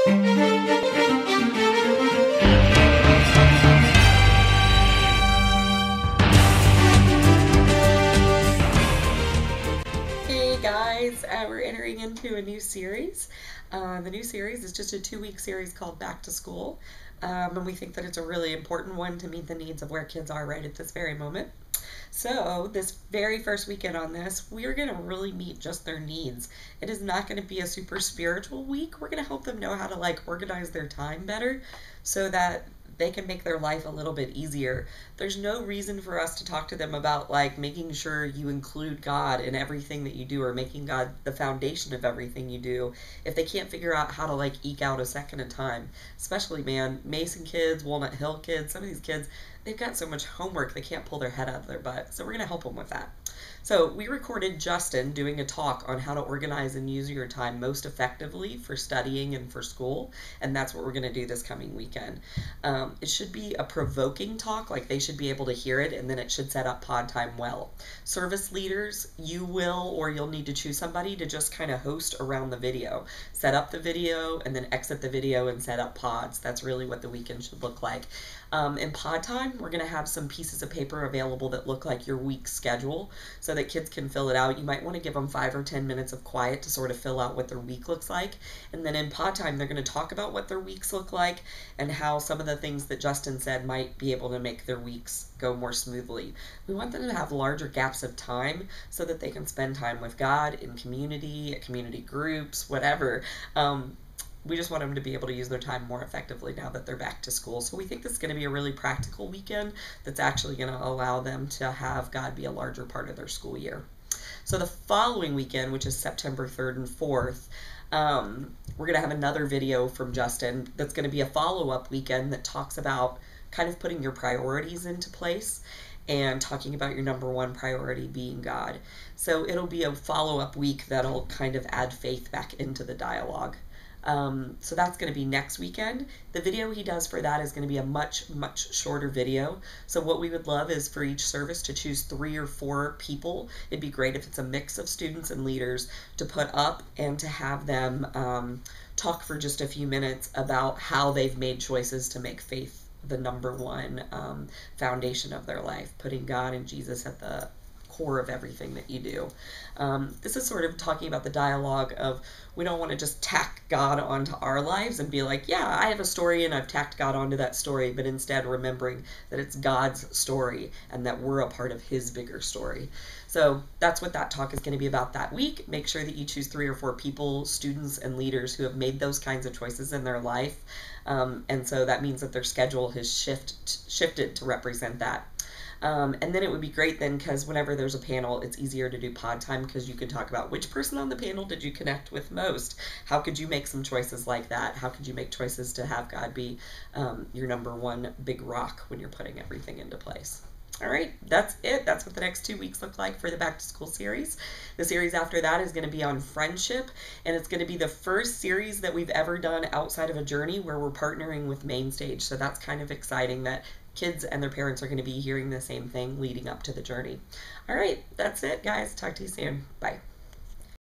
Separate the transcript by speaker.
Speaker 1: Hey guys, we're entering into a new series. The new series is just a 2-week series called Back to School, and we think that it's a really important one to meet the needs of where kids are right at this very moment. So, this very first weekend on this, we are going to really meet just their needs. It is not going to be a super spiritual week. We're going to help them know how to organize their time better so that they can make their life a little bit easier. There's no reason for us to talk to them about making sure you include God in everything that you do or making God the foundation of everything you do if they can't figure out how to eke out a second of time. Especially, man, Mason kids, Walnut Hill kids, some of these kids, they've got so much homework they can't pull their head out of their butt. So we're going to help them with that. So we recorded Justin doing a talk on how to organize and use your time most effectively for studying and for school, and that's what we're going to do this coming weekend. It should be a provoking talk, they should be able to hear it, and then it should set up pod time well. Service leaders, you will or you'll need to choose somebody to just kind of host around the video. Set up the video and then exit the video and set up pods. That's really what the weekend should look like. In pod time, we're going to have some pieces of paper available that look like your week's schedule so that kids can fill it out. You might want to give them 5 or 10 minutes of quiet to sort of fill out what their week looks like. And then in pod time, they're going to talk about what their weeks look like and how some of the things that Justin said might be able to make their weeks go more smoothly. We want them to have larger gaps of time so that they can spend time with God in community, at community groups, whatever. We just want them to be able to use their time more effectively now that they're back to school. So we think this is going to be a really practical weekend that's actually going to allow them to have God be a larger part of their school year. So the following weekend, which is September 3rd and 4th, we're going to have another video from Justin that's going to be a follow-up weekend that talks about kind of putting your priorities into place and talking about your number one priority being God. So it'll be a follow-up week that'll kind of add faith back into the dialogue. So that's going to be next weekend. The video he does for that is going to be a much, much shorter video. So what we would love is for each service to choose 3 or 4 people. It'd be great if it's a mix of students and leaders to put up and to have them talk for just a few minutes about how they've made choices to make faith the number one foundation of their life, putting God and Jesus at the core of everything that you do. This is sort of talking about the dialogue of we don't want to just tack God onto our lives and be like, yeah, I have a story and I've tacked God onto that story, but instead remembering that it's God's story and that we're a part of his bigger story. So that's what that talk is going to be about that week. Make sure that you choose 3 or 4 people, students and leaders who have made those kinds of choices in their life. And so that means that their schedule has shifted to represent that. And then it would be great then because whenever there's a panel, it's easier to do pod time because you can talk about which person on the panel did you connect with most? How could you make some choices like that? How could you make choices to have God be your number one big rock when you're putting everything into place? All right, that's it. That's what the next 2 weeks look like for the Back to School series. The series after that is going to be on friendship, and it's going to be the first series that we've ever done outside of a journey where we're partnering with Mainstage. So that's kind of exciting that kids and their parents are going to be hearing the same thing leading up to the journey. All right, that's it, guys. Talk to you soon. Bye.